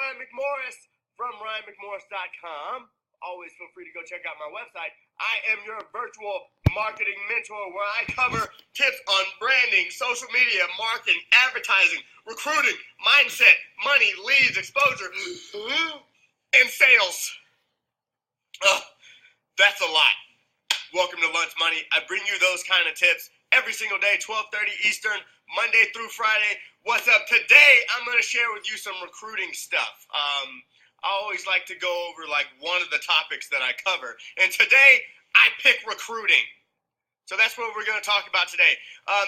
Ryan McMorris from RyanMcMorris.com. Always feel free to go check out my website. I am your virtual marketing mentor where I cover tips on branding, social media, marketing, advertising, recruiting, mindset, money, leads, exposure, and sales. That's a lot. Welcome to Lunch Money. I bring you those kind of tips every single day, 12:30 Eastern, Monday through Friday. What's up? Today, I'm going to share with you some recruiting stuff. I always like to go over like one of the topics that I cover. And today, I pick recruiting. So that's what we're going to talk about today.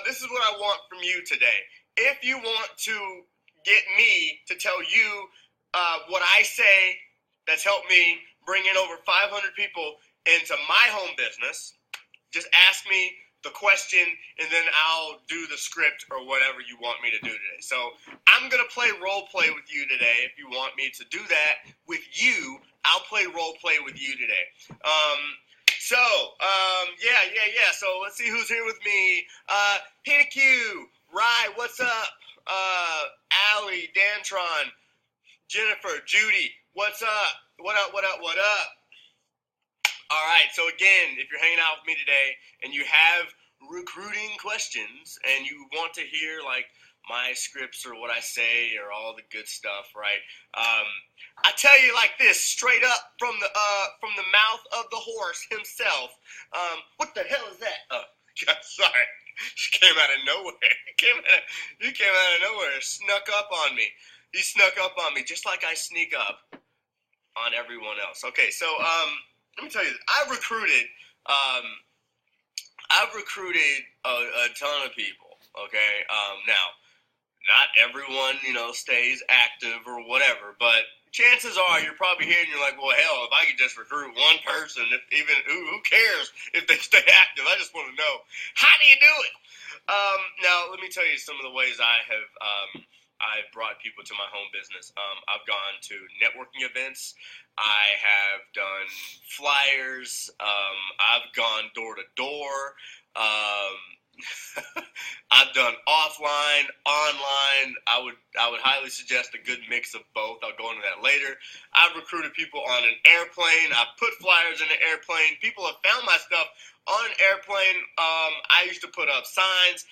This is what I want from you today. If you want to get me to tell you what I say that's helped me bring in over 500 people into my home business, just ask me the question, and then I'll do the script or whatever you want me to do today. So I'm going to play role play with you today. If you want me to do that with you, I'll play role play with you today. Yeah. So let's see who's here with me. PQ, Rye, what's up? Allie, Dantron, Jennifer, Judy, what's up? What up? All right, so again, if you're hanging out with me today and you have recruiting questions and you want to hear like my scripts or what I say or all the good stuff, right? I tell you like this, straight up from the mouth of the horse himself. What the hell is that? Oh, God, sorry, she came out of nowhere. You came out of nowhere, snuck up on me. He snuck up on me just like I sneak up on everyone else. Okay, so let me tell you, I've recruited a ton of people, okay? Now, not everyone, stays active or whatever, but chances are you're probably here and you're like, well, hell, if I could just recruit one person, who cares if they stay active? I just want to know, how do you do it? Now, let me tell you some of the ways I've brought people to my home business. I've gone to networking events. I have done flyers. I've gone door to door. I've done offline, online. I would highly suggest a good mix of both. I'll go into that later. I've recruited people on an airplane. I've put flyers in an airplane. People have found my stuff on an airplane. I used to put up signs.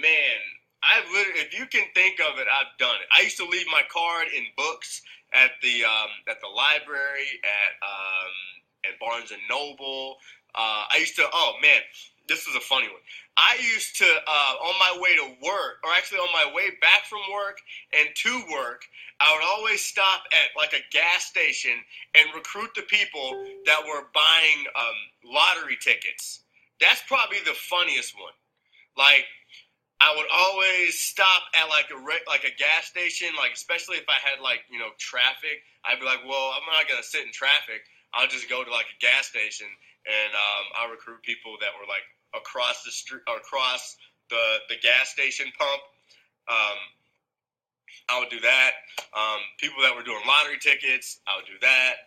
Man, I've literally, if you can think of it, I've done it. I used to leave my card in books at the library, at Barnes and Noble. I used to, oh man, this is a funny one. I used to, on my way to work, or actually on my way back from work and to work, I would always stop at like a gas station and recruit the people that were buying lottery tickets. That's probably the funniest one. Like, I would always stop at like a gas station, like especially if I had like, traffic. I'd be like, well, I'm not going to sit in traffic. I'll just go to like a gas station and I'll recruit people that were like across the street, or across the gas station pump. I would do that. People that were doing lottery tickets, I would do that.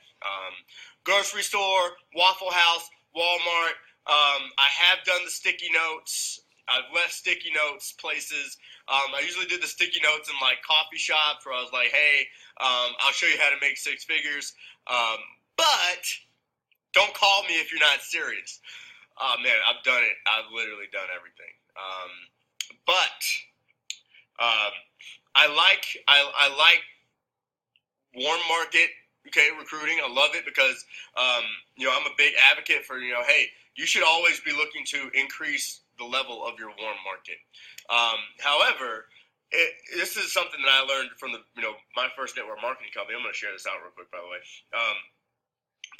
Grocery store, Waffle House, Walmart. I have done the sticky notes. I've left sticky notes places. I usually did the sticky notes in like coffee shops where I was like, hey, I'll show you how to make six figures. But don't call me if you're not serious. Man, I've done it. I've literally done everything. I like warm market, recruiting. I love it because, I'm a big advocate for, hey, you should always be looking to increase the level of your warm market. However, this is something that I learned from my first network marketing company. I'm going to share this out real quick, by the way.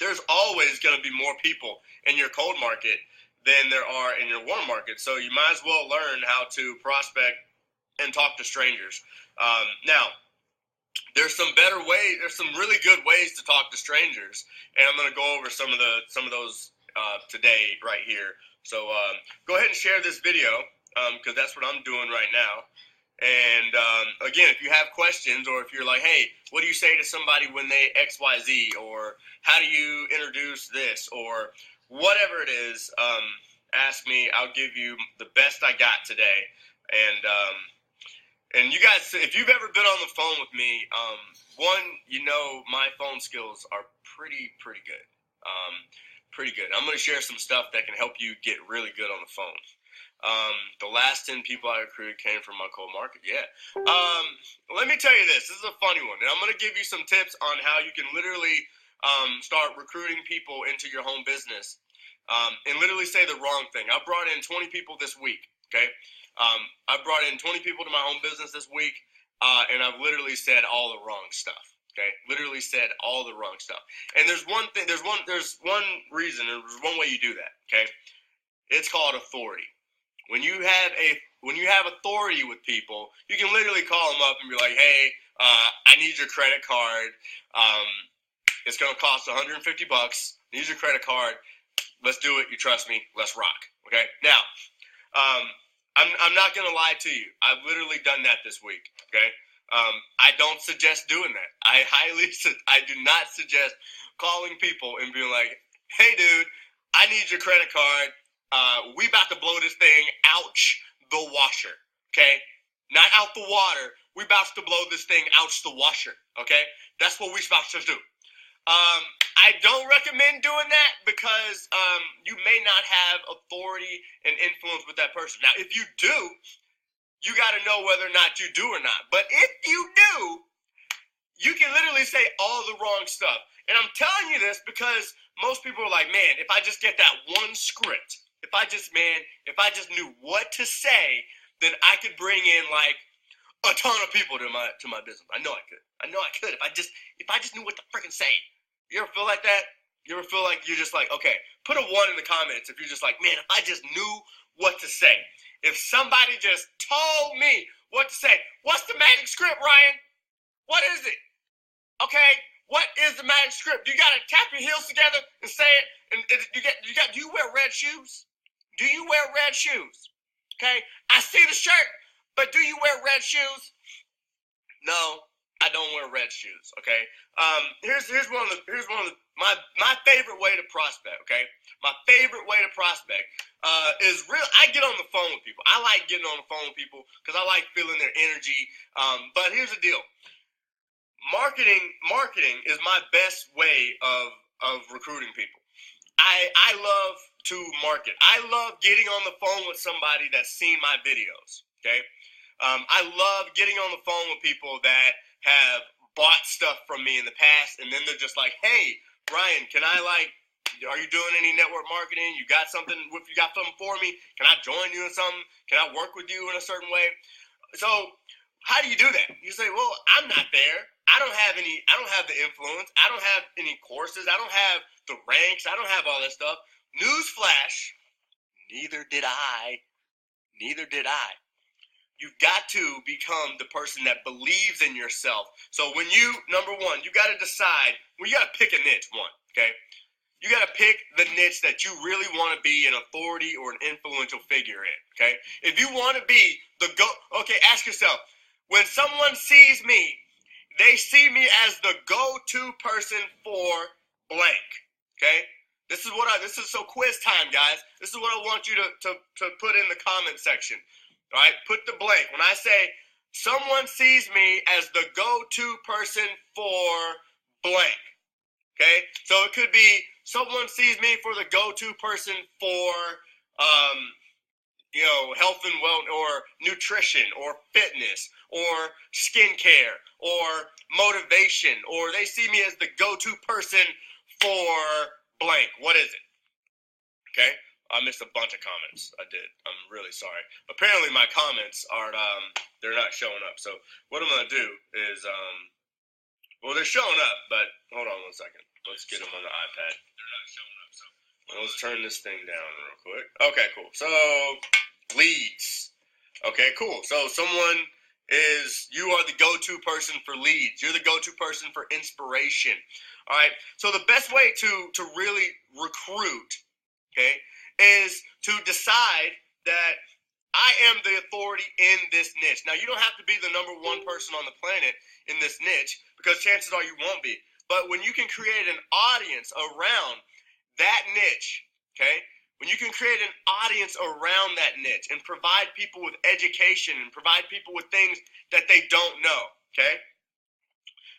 There's always going to be more people in your cold market than there are in your warm market. So you might as well learn how to prospect and talk to strangers. Now, there's some better ways. There's some really good ways to talk to strangers, and I'm going to go over some of those today right here. So go ahead and share this video because that's what I'm doing right now. And again, if you have questions, or if you're like, hey, what do you say to somebody when they XYZ, or how do you introduce this, or whatever it is, ask me. I'll give you the best I got today. And And you guys, if you've ever been on the phone with me, one, my phone skills are pretty good. Pretty good. I'm going to share some stuff that can help you get really good on the phone. The last 10 people I recruited came from my cold market. Yeah. Let me tell you this. This is a funny one. And I'm going to give you some tips on how you can literally start recruiting people into your home business and literally say the wrong thing. I brought in 20 people this week, okay? I brought in 20 people to my home business this week, and I've literally said all the wrong stuff. Okay, literally said all the wrong stuff. And there's one thing. There's one reason. There's one way you do that. Okay, it's called authority. When you have authority with people, you can literally call them up and be like, "Hey, I need your credit card. It's gonna cost $150. I need your credit card. Let's do it. You trust me. Let's rock." Okay. Now, I'm not gonna lie to you. I've literally done that this week. Okay. I don't suggest doing that. I do not suggest calling people and being like, "Hey, dude, I need your credit card. We about to blow this thing ouch the washer." Okay, not out the water. We about to blow this thing ouch the washer. Okay, that's what we supposed to do. I don't recommend doing that because you may not have authority and influence with that person. Now, if you do, you got to know whether or not you do or not. But if you do, you can literally say all the wrong stuff. And I'm telling you this because most people are like, man, if I just get that one script, if I just knew what to say, then I could bring in like a ton of people to my business. I know I could. If I just knew what to freaking say. You ever feel like that? You ever feel like you're just like, okay, put a 1 in the comments if you're just like, man, if I just knew what to say. If somebody just told me what to say, what's the magic script, Ryan? What is it? Okay, what is the magic script? You gotta tap your heels together and say it. And do you wear red shoes? Do you wear red shoes? Okay, I see the shirt, but do you wear red shoes? No, I don't wear red shoes. Okay, here's one of my favorite way to prospect. Okay, my favorite way to prospect is real. I get on the phone with people. I like getting on the phone with people because I like feeling their energy. But here's the deal. Marketing is my best way of recruiting people. I love to market. I love getting on the phone with somebody that's seen my videos. Okay, I love getting on the phone with people that have bought stuff from me in the past, and then they're just like, "Hey, Ryan, are you doing any network marketing? You got something for me? Can I join you in something? Can I work with you in a certain way?" So how do you do that? You say, "Well, I'm not there. I don't have the influence. I don't have any courses. I don't have the ranks. I don't have all that stuff." Newsflash, neither did I. You've got to become the person that believes in yourself. So number one, you got to decide, you got to pick a niche, okay? You got to pick the niche that you really want to be an authority or an influential figure in, okay? If you want to be okay, ask yourself, when someone sees me, they see me as the go-to person for blank, okay? This is so quiz time, guys. This is what I want you to put in the comment section. All right, put the blank. When I say someone sees me as the go-to person for blank, okay? So it could be someone sees me for the go-to person for, health and wellness, or nutrition, or fitness, or skincare, or motivation, or they see me as the go-to person for blank. What is it? Okay? I missed a bunch of comments. I did. I'm really sorry. Apparently my comments aren't, they're not showing up. So what I'm going to do is, they're showing up, but hold on 1 second. Let's get them on the iPad. They're not showing up. So let's turn this thing down real quick. Okay, cool. So leads. Okay, cool. So you are the go-to person for leads. You're the go-to person for inspiration. All right. So the best way to really recruit, okay, is to decide that I am the authority in this niche. Now, you don't have to be the number one person on the planet in this niche because chances are you won't be. But when you can create an audience around that niche, okay, when you can create an audience around that niche and provide people with education and provide people with things that they don't know, okay?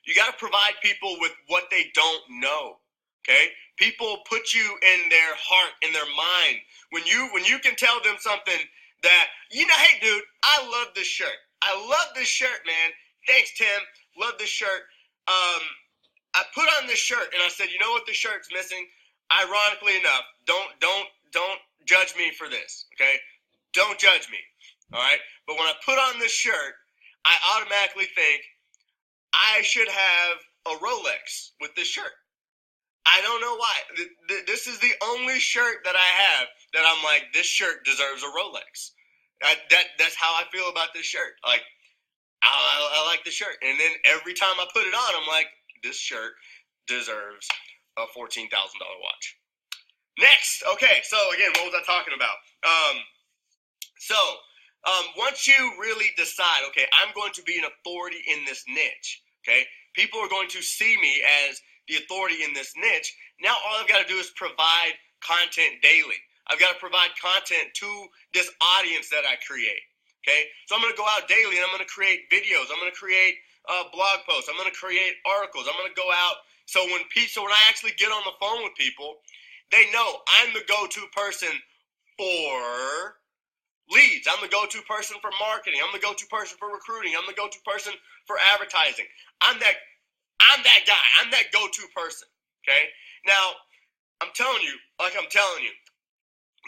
You got to provide people with what they don't know, okay? People put you in their heart, in their mind. When you can tell them something that, hey, dude, I love this shirt. I love this shirt, man. Thanks, Tim. Love this shirt. I put on this shirt and I said, you know what this shirt's missing? Ironically enough, don't judge me for this, okay? Don't judge me, all right? But when I put on this shirt, I automatically think I should have a Rolex with this shirt. I don't know why. This is the only shirt that I have that I'm like, this shirt deserves a Rolex. That's how I feel about this shirt. Like, I like the shirt. And then every time I put it on, I'm like, this shirt deserves a $14,000 watch. Next, okay, so again, what was I talking about? Once you really decide, okay, I'm going to be an authority in this niche, okay? People are going to see me as the authority in this niche. Now all I've got to do is provide content daily. I've got to provide content to this audience that I create, okay? So I'm going to go out daily and I'm going to create videos. I'm going to create blog posts. I'm going to create articles. I'm going to go out. So when I actually get on the phone with people, they know I'm the go-to person for leads. I'm the go-to person for marketing. I'm the go-to person for recruiting. I'm the go-to person for advertising. I'm that guy. I'm that go-to person. Okay. Now, I'm telling you,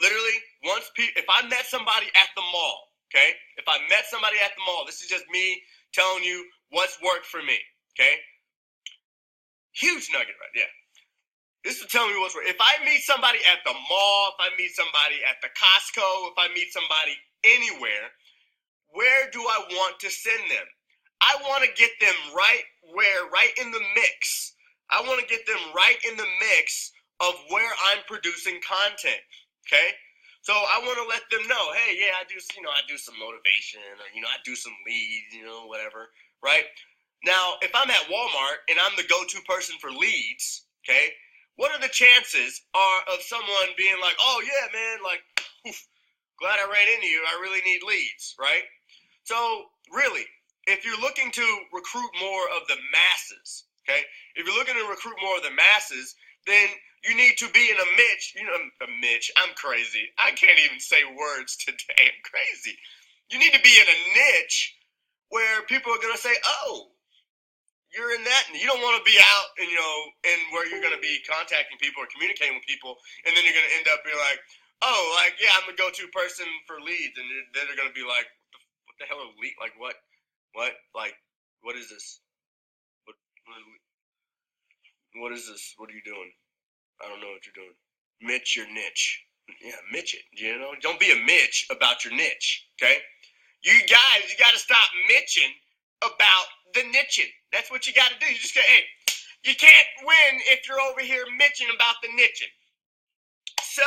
literally, if I met somebody at the mall, okay? If I met somebody at the mall, this is just me telling you what's worked for me, okay? Huge nugget right there. This is telling me what's worked. If I meet somebody at the mall, if I meet somebody at the Costco, if I meet somebody anywhere, where do I want to send them? I want to get them right in the mix. I want to get them right in the mix of where I'm producing content, okay? So I want to let them know, hey, yeah, I do some motivation, or, I do some leads, whatever, right? Now, if I'm at Walmart and I'm the go-to person for leads, okay, what are the chances of someone being like, oh, yeah, man, like, glad I ran into you. I really need leads, right? So, really, if you're looking to recruit more of the masses, okay, if you're looking to recruit more of the masses, then you need to be in a niche. I'm crazy. I can't even say words today. I'm crazy. You need to be in a niche where people are going to say, oh, you're in that. And you don't want to be out and, and where you're going to be contacting people or communicating with people. And then you're going to end up being like, oh, like, yeah, I'm the go-to person for leads. And then they're going to be like, what the hell are leads? Like, what? Like, what is this? What is this? What are you doing? I don't know what you're doing. Mitch your niche. Yeah, Mitch it. Don't be a Mitch about your niche. Okay? You guys, you got to stop Mitching about the niching. That's what you got to do. You just go, hey, you can't win if you're over here Mitching about the niching. So,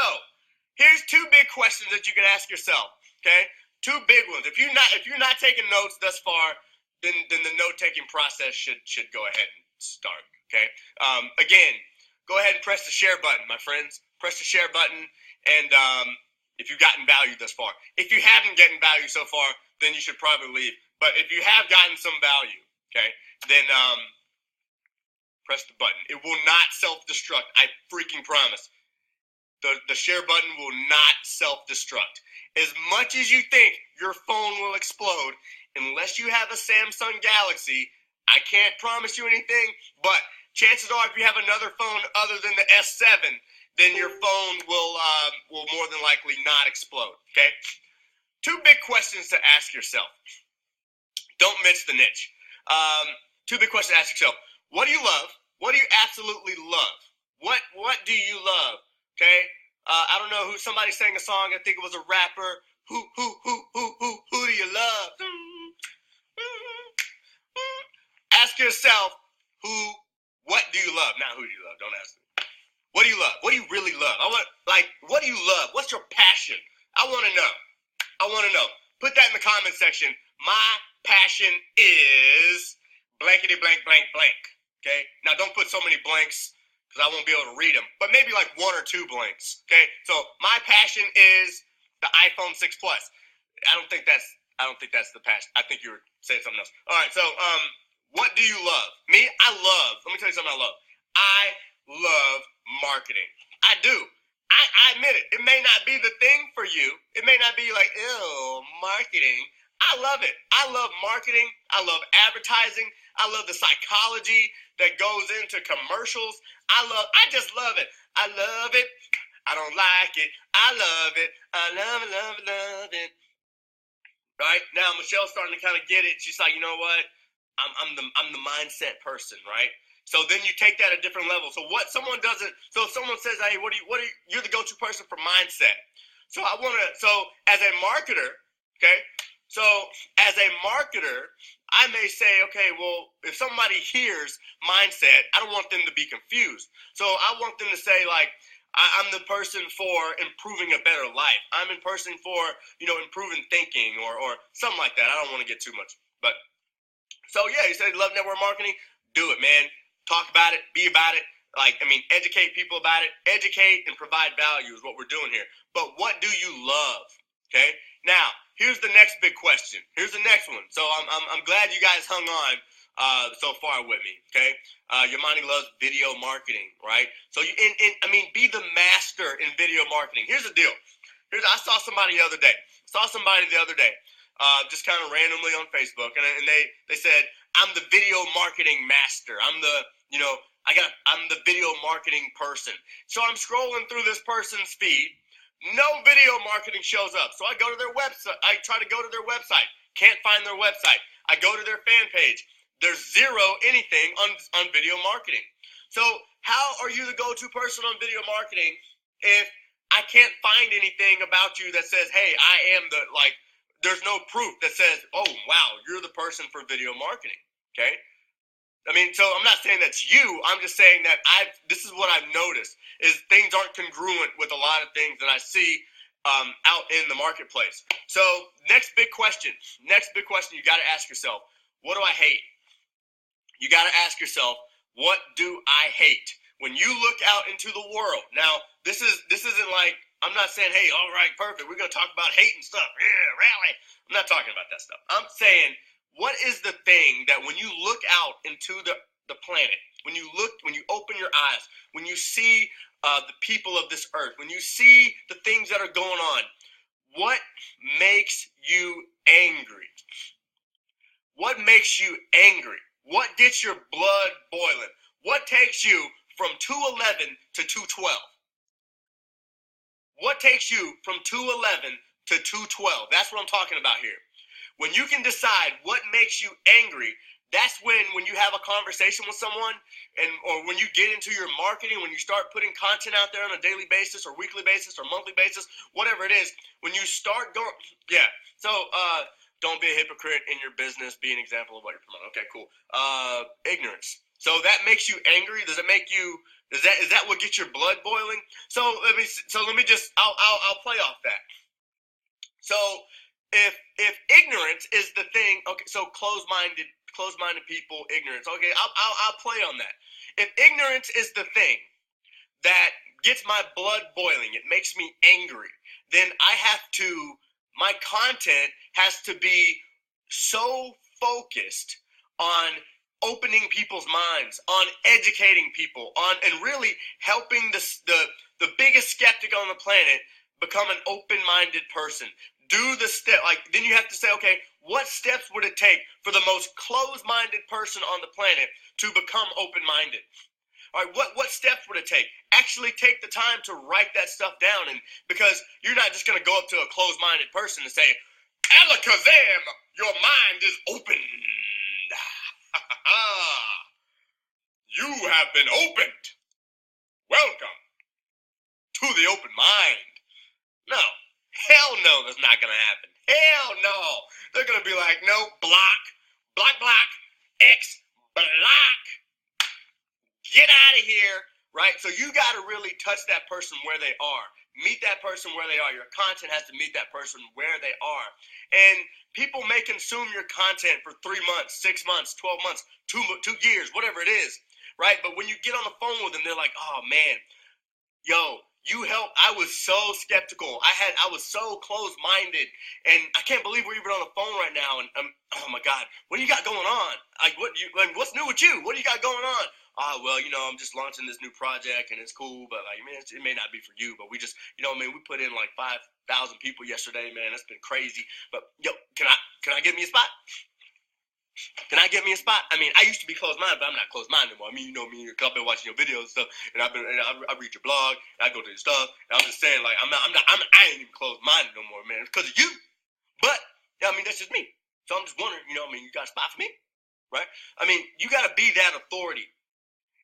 here's two big questions that you can ask yourself. Okay? Two big ones. If you're not taking notes thus far, then the note-taking process should go ahead and start. Okay? Again, go ahead and press the share button, my friends. Press the share button, and if you've gotten value thus far. If you haven't gotten value so far, then you should probably leave. But if you have gotten some value, okay, then press the button. It will not self-destruct. I freaking promise. The share button will not self-destruct. As much as you think your phone will explode, unless you have a Samsung Galaxy, I can't promise you anything, but chances are if you have another phone other than the S7, then your phone will more than likely not explode, okay? Two big questions to ask yourself. Don't miss the niche. Two big questions to ask yourself. What do you love? What do you absolutely love? What do you love, okay? I don't know somebody sang a song, I think it was a rapper. Who do you love? Ask yourself, what do you love? Not who do you love, don't ask me. What do you love? What do you really love? What do you love? What's your passion? I want to know. Put that in the comment section. My passion is blankety blank blank blank. Okay? Now don't put so many blanks because I won't be able to read them, but maybe like 1 or 2 blanks. Okay, so my passion is the iPhone 6 Plus. I don't think that's the passion. I think you were saying something else. All right, so what do you love? Me, let me tell you something I love. I love marketing. I do. I admit it. It may not be the thing for you. It may not be like, ew, marketing. I love it. I love marketing. I love advertising. I love the psychology that goes into commercials. I just love it. I love it. I don't like it. I love it. I love it, love it, love it. Right? Now Michelle's starting to kind of get it. She's like, you know what? I'm the mindset person, right? So then you take that a different level. So what someone doesn't, so if someone says, hey, you're the go-to person for mindset. So as a marketer, okay, so as a marketer, I may say, okay, well, if somebody hears mindset, I don't want them to be confused. So I want them to say, like, I'm the person for improving a better life. I'm the person for, improving thinking or something like that. I don't want to get too much. But, so yeah, you said you love network marketing. Do it, man. Talk about it. Be about it. Educate people about it. Educate and provide value is what we're doing here. But what do you love? Okay. Now, here's the next big question. Here's the next one. So I'm glad you guys hung on so far with me. Okay. Yamani loves video marketing, right? So be the master in video marketing. Here's the deal. I saw somebody the other day. Just kind of randomly on Facebook, and they said, I'm the video marketing master. I'm the video marketing person. So I'm scrolling through this person's feed. No video marketing shows up. So I go to their website. I try to go to their website. Can't find their website. I go to their fan page. There's zero anything on video marketing. So how are you the go-to person on video marketing if I can't find anything about you that says, hey, I am there's no proof that says, oh, wow, you're the person for video marketing, okay? So I'm not saying that's you. I'm just saying that this is what I've noticed, is things aren't congruent with a lot of things that I see out in the marketplace. So next big question you got to ask yourself, what do I hate? You got to ask yourself, what do I hate? When you look out into the world, now this isn't like, I'm not saying, hey, all right, perfect, we're going to talk about hate and stuff. Yeah, rally. I'm not talking about that stuff. I'm saying, what is the thing that when you look out into the planet, when you open your eyes, when you see the people of this earth, when you see the things that are going on, what makes you angry? What makes you angry? What gets your blood boiling? What takes you from 211 to 212? What takes you from 211 to 212? That's what I'm talking about here. When you can decide what makes you angry, that's when you have a conversation with someone, or when you get into your marketing, when you start putting content out there on a daily basis or weekly basis or monthly basis, whatever it is, when you start going, yeah. So don't be a hypocrite in your business. Be an example of what you're promoting. Okay, cool. Ignorance. So that makes you angry. Does it make you? Is that what gets your blood boiling? So let me just I'll play off that. So if ignorance is the thing, okay, so closed-minded people, ignorance. Okay, I'll play on that. If ignorance is the thing that gets my blood boiling, it makes me angry, then my content has to be so focused on opening people's minds, on educating people, and really helping the biggest skeptic on the planet become an open-minded person. Do the step, then you have to say, okay, what steps would it take for the most closed-minded person on the planet to become open-minded? All right, what steps would it take? Actually take the time to write that stuff down, and because you're not just going to go up to a closed-minded person and say, Alakazam, your mind is opened. You have been opened. Welcome to the open mind. No. Hell no, that's not going to happen. Hell no. They're going to be like, no, block, X, block. Get out of here, right? So you got to really touch that person where they are. Meet that person where they are. Your content has to meet that person where they are. And people may consume your content for 3 months, 6 months, 12 months, 2 years, whatever it is. right? But when you get on the phone with them, they're like, oh man, yo, you helped. I was so skeptical. I was so closed-minded, and I can't believe we're even on the phone right now. And oh my God, what do you got going on? What's new with you? What do you got going on? Well, I'm just launching this new project, and it's cool, but like, man, it may not be for you. But we just, we put in like 5,000 people yesterday, man. That's been crazy. But yo, can I get me a spot? Can I get me a spot? I mean, I used to be closed-minded, but I'm not closed-minded anymore. I mean, you know me, I've been watching your videos and stuff, and I read your blog, and I go to your stuff, and I'm just saying, like, I ain't even closed-minded no more, man. It's because of you. But, I mean, that's just me. So I'm just wondering, you got a spot for me? Right? I mean, you got to be that authority.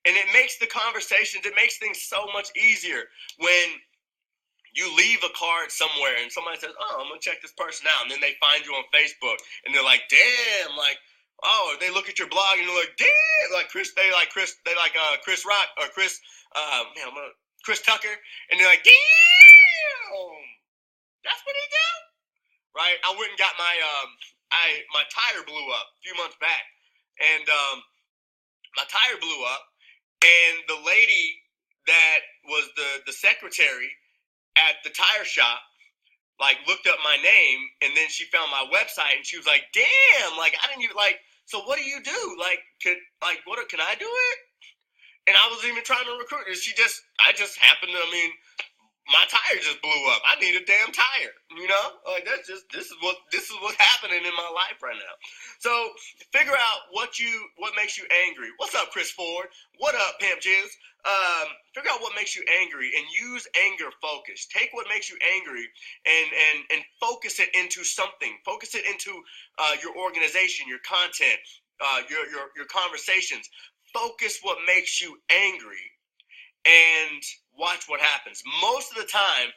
And it makes the conversations, it makes things so much easier when you leave a card somewhere and somebody says, oh, I'm going to check this person out. And then they find you on Facebook, and they're like, damn, like, oh, they look at your blog and they're like, damn, like Chris Rock or Chris Tucker, and they're like, damn, that's what he did, right? I went and got my tire blew up a few months back, and my tire blew up, and the lady that was the secretary at the tire shop, like, looked up my name, and then she found my website, and she was like, damn, like, I didn't even, like, so what do you do? Like, can I do it? And I wasn't even trying to recruit her. I just happened to, my tire just blew up. I need a damn tire, Like, this is what's happening in my life right now. So, figure out what makes you angry. What's up, Chris Ford? What up, Pimp Jizz? Figure out what makes you angry and use anger focus. Take what makes you angry and focus it into something. Focus it into your organization, your content, your conversations. Focus what makes you angry and watch what happens. Most of the time,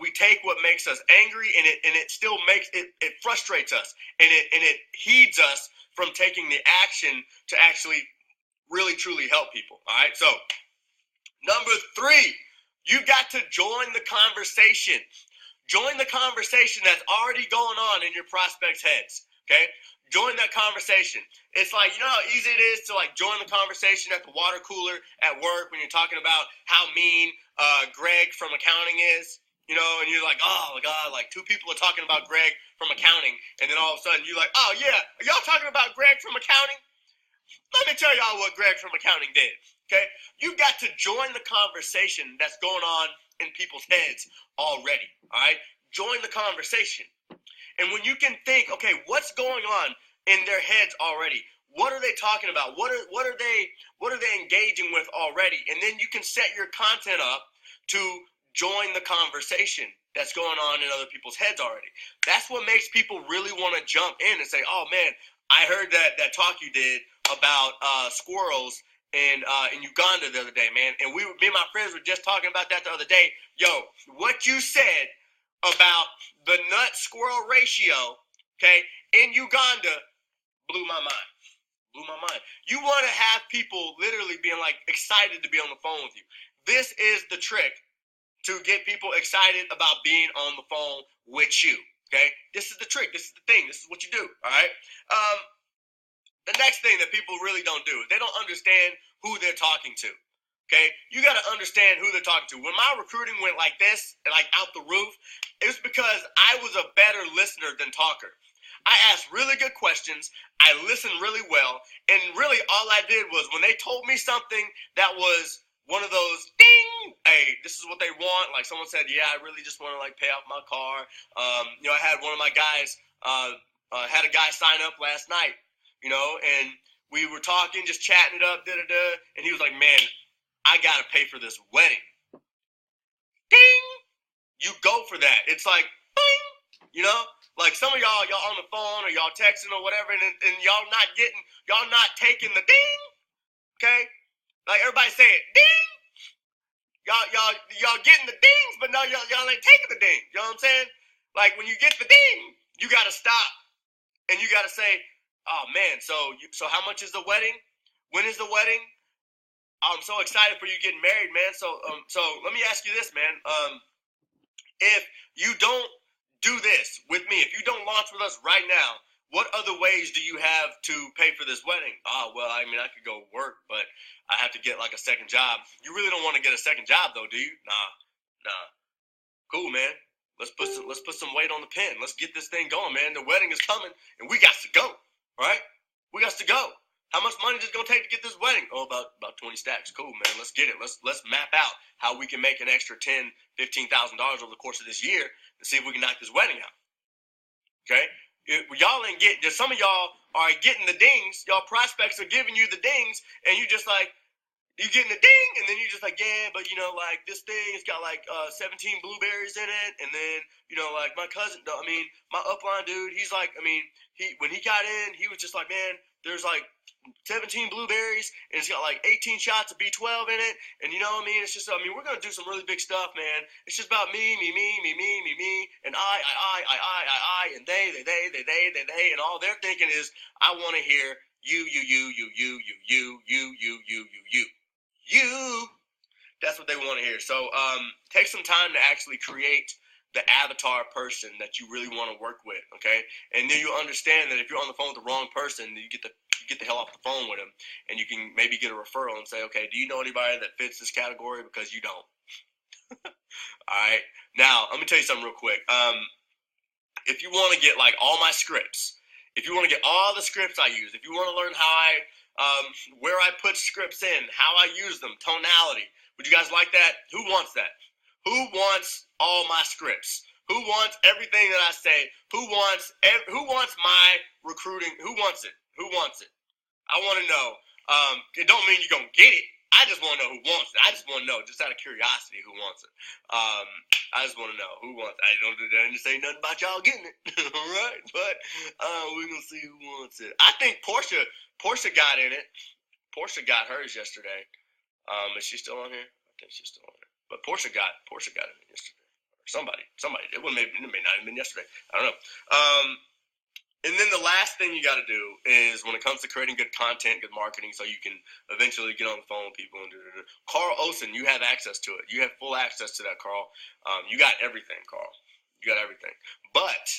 we take what makes us angry and it still makes it frustrates us and it heeds us from taking the action to actually really truly help people. All right, so number 3, you got to join the conversation. Join the conversation that's already going on in your prospects' heads. Okay, join that conversation. It's like, you know how easy it is to like join the conversation at the water cooler at work when you're talking about how mean Greg from accounting is, and you're like, oh my God, like 2 people are talking about Greg from accounting, and then all of a sudden you're like, oh yeah, are y'all talking about Greg from accounting? Let me tell y'all what Greg from accounting did. Okay, you got to join the conversation that's going on in people's heads already. All right, join the conversation. And when you can think, okay, what's going on in their heads already? What are they talking about? What are they engaging with already? And then you can set your content up to join the conversation that's going on in other people's heads already. That's what makes people really want to jump in and say, oh man, I heard that talk you did about squirrels in Uganda the other day, man. And me and my friends were just talking about that the other day. Yo, what you said about the Nut Squirrel Ratio, okay, in Uganda blew my mind. You want to have people literally being like excited to be on the phone with you. This is the trick to get people excited about being on the phone with you. Okay, this is the trick. This is the thing. This is what you do. All right. The next thing that people really don't do is they don't understand who they're talking to. Okay, you got to understand who they're talking to. When my recruiting went like this, like out the roof, it was because I was a better listener than talker. I asked really good questions. I listened really well. And really all I did was when they told me something that was one of those, ding, hey, this is what they want. Like someone said, yeah, I really just want to like pay off my car. I had one of my guys, had a guy sign up last night, and we were talking, just chatting it up, and he was like, man, I got to pay for this wedding. Ding! You go for that. It's like, bing! Like some of y'all on the phone or y'all texting or whatever, and y'all not taking the ding, okay? Like everybody say it, ding! Y'all getting the dings, but no, y'all ain't taking the ding. You know what I'm saying? Like when you get the ding, you got to stop, and you got to say, oh man, so how much is the wedding? When is the wedding? I'm so excited for you getting married, man. So let me ask you this, man. If you don't do this with me, if you don't launch with us right now, what other ways do you have to pay for this wedding? Well, I mean, I could go work, but I have to get like a second job. You really don't want to get a second job though, do you? Nah. Cool, man. Let's put some weight on the pen. Let's get this thing going, man. The wedding is coming, and we got to go. Right? We got to go. How much money is it gonna take to get this wedding? Oh, about 20 stacks. Cool, man. Let's get it. Let's map out how we can make an extra $10,000-$15,000 over the course of this year to see if we can knock this wedding out. Okay? Y'all ain't getting. Just some of y'all are getting the dings. Y'all prospects are giving you the dings, and you just like. You getting a ding, and then you're just like, yeah, but like this thing, it's got like 17 blueberries in it, and then like my cousin, my upline dude, he's like, when he got in, he was just like, man, there's like 17 blueberries, and it's got like 18 shots of B12 in it, and it's just, we're gonna do some really big stuff, man. It's just about me, and I, and they, and all they're thinking is, I want to hear you. That's what they want to hear. So take some time to actually create the avatar person that you really want to work with, okay? And then you'll understand that if you're on the phone with the wrong person, you get the hell off the phone with them, and you can maybe get a referral and say, okay, do you know anybody that fits this category? Because you don't. All right. Now, let me tell you something real quick. If you want to get like all my scripts, if you want to get all the scripts I use, if you want to learn how where I put scripts in, how I use them, tonality. Would you guys like that? Who wants that? Who wants all my scripts? Who wants everything that I say? Who wants my recruiting? Who wants it? Who wants it? I want to know. It don't mean you're going to get it. I just want to know who wants it. I just want to know, just out of curiosity, who wants it. I just want to know who wants it. I didn't say nothing about y'all getting it. All right? But we're going to see who wants it. I think Portia got in it. Portia got hers yesterday. Is she still on here? I think she's still on here. But Portia got in it yesterday. Or somebody. It may not have been yesterday. I don't know. And then the last thing you got to do is, when it comes to creating good content, good marketing, so you can eventually get on the phone with people and Carl Olsen, you have access to it. You have full access to that, Carl. You got everything, Carl. You got everything. But,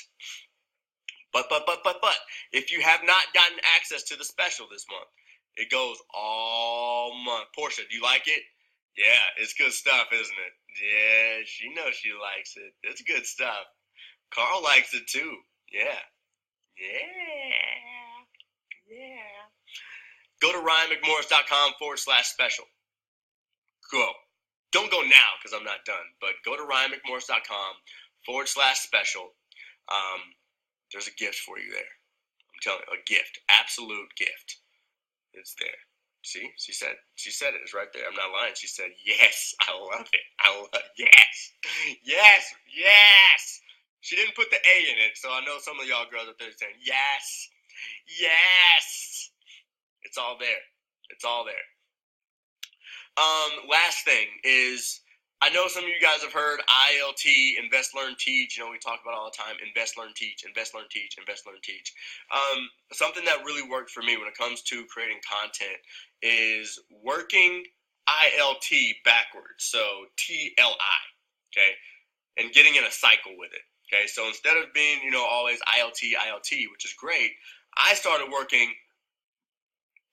if you have not gotten access to the special this month, it goes all month. Portia, do you like it? Yeah, it's good stuff, isn't it? Yeah, she knows she likes it. It's good stuff. Carl likes it too. Yeah. Go to RyanMcMorris.com/special. Go. Don't go now because I'm not done, but go to RyanMcMorris.com/special. There's a gift for you there. I'm telling you, a gift. Absolute gift. It's there. See? She said it. It's right there. I'm not lying. She said, yes. I love it. Yes. She didn't put the A in it, so I know some of y'all girls up there saying, yes. It's all there. Last thing is, I know some of you guys have heard ILT, Invest, Learn, Teach. We talk about it all the time. Invest, Learn, Teach. Something that really worked for me when it comes to creating content is working ILT backwards. So TLI, okay, and getting in a cycle with it. Okay, so instead of being, always ILT, which is great, I started working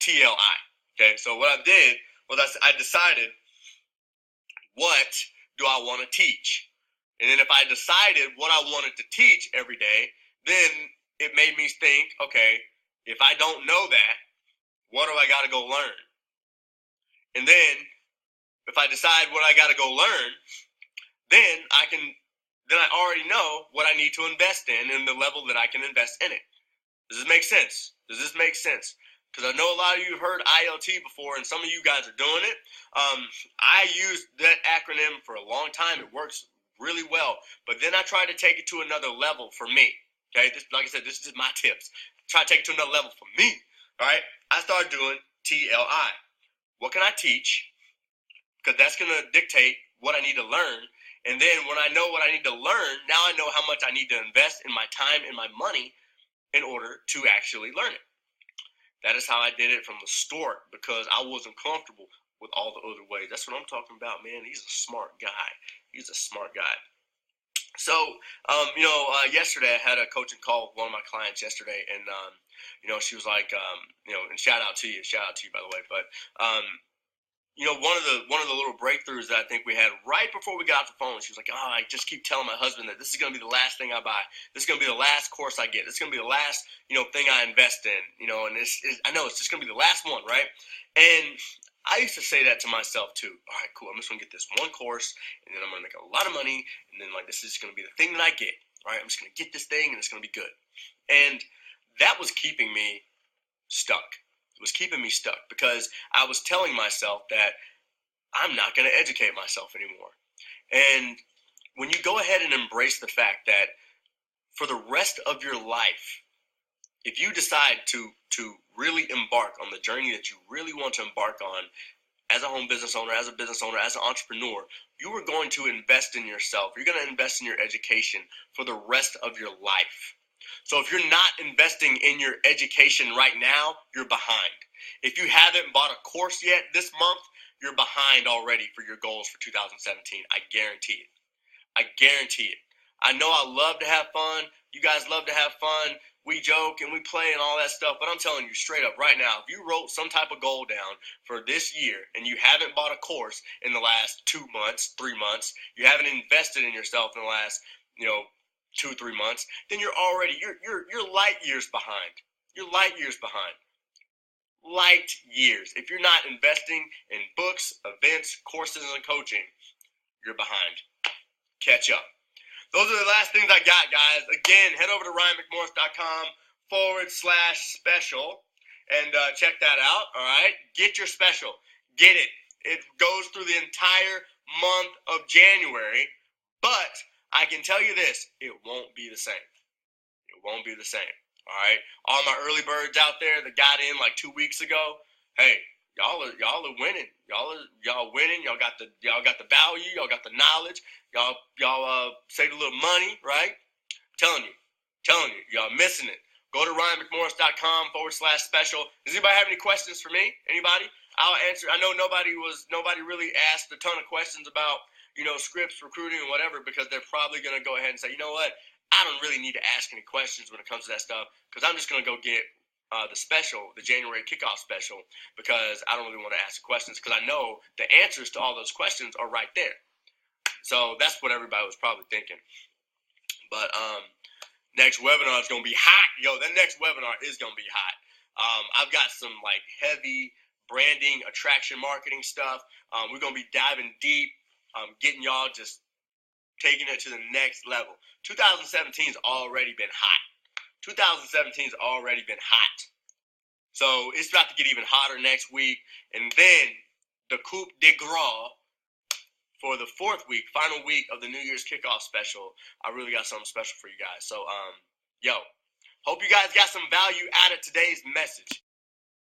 TLI. Okay, so what I did was I decided, what do I want to teach? And then if I decided what I wanted to teach every day, then it made me think, okay, if I don't know that, what do I got to go learn? And then if I decide what I got to go learn, then I already know what I need to invest in and the level that I can invest in it. Does this make sense? Because I know a lot of you have heard ILT before, and some of you guys are doing it. I used that acronym for a long time. It works really well. But then I tried to take it to another level for me. Okay, like I said, this is my tips. Try to take it to another level for me. All right, I started doing TLI. What can I teach? Because that's going to dictate what I need to learn. And then when I know what I need to learn, now I know how much I need to invest in my time and my money in order to actually learn it. That is how I did it from the start, because I wasn't comfortable with all the other ways. That's what I'm talking about, man. He's a smart guy. So, yesterday I had a coaching call with one of my clients yesterday, and she was like, and shout out to you, by the way. But one of the little breakthroughs that I think we had right before we got off the phone, she was like, "Oh, I just keep telling my husband that this is going to be the last thing I buy. This is going to be the last course I get. This is going to be the last, thing I invest in. And I know it's just going to be the last one, right?" And I used to say that to myself too. All right, cool. I'm just going to get this one course, and then I'm going to make a lot of money, and then like this is going to be the thing that I get. Right? I'm just going to get this thing, and it's going to be good. And that was keeping me stuck. It was keeping me stuck because I was telling myself that I'm not going to educate myself anymore. And when you go ahead and embrace the fact that for the rest of your life, if you decide to really embark on the journey that you really want to embark on as a home business owner, as a business owner, as an entrepreneur, you are going to invest in yourself. You're going to invest in your education for the rest of your life. So if you're not investing in your education right now, you're behind. If you haven't bought a course yet this month, you're behind already for your goals for 2017. I guarantee it. I guarantee it. I know I love to have fun. You guys love to have fun. We joke and we play and all that stuff, but I'm telling you straight up right now, if you wrote some type of goal down for this year and you haven't bought a course in the last 2 months, 3 months, you haven't invested in yourself in the last, 2-3 months, then you're light years behind. You're light years behind. Light years. If you're not investing in books, events, courses, and coaching, you're behind. Catch up. Those are the last things I got, guys. Again, head over to RyanMcMorris.com/special and check that out. All right, get your special. Get it. It goes through the entire month of January, but I can tell you this: it won't be the same. It won't be the same. All right, all my early birds out there that got in like 2 weeks ago. Hey, y'all are winning. Y'all winning. Y'all got the value. Y'all got the knowledge. Y'all saved a little money, right? Telling you, y'all missing it. Go to RyanMcMorris.com/special. Does anybody have any questions for me? Anybody? I'll answer. I know nobody really asked a ton of questions about scripts, recruiting, and whatever, because they're probably gonna go ahead and say, you know what, I don't really need to ask any questions when it comes to that stuff because I'm just gonna go get the special, the January kickoff special, because I don't really want to ask the questions because I know the answers to all those questions are right there. So that's what everybody was probably thinking. But next webinar is going to be hot. Yo, that next webinar is going to be hot. I've got some like heavy branding, attraction marketing stuff. We're going to be diving deep, getting y'all just taking it to the next level. 2017 has already been hot. 2017 has already been hot. So it's about to get even hotter next week. And then the coup de grace for the fourth week, final week of the New Year's kickoff special. I really got something special for you guys. So, hope you guys got some value out of today's message.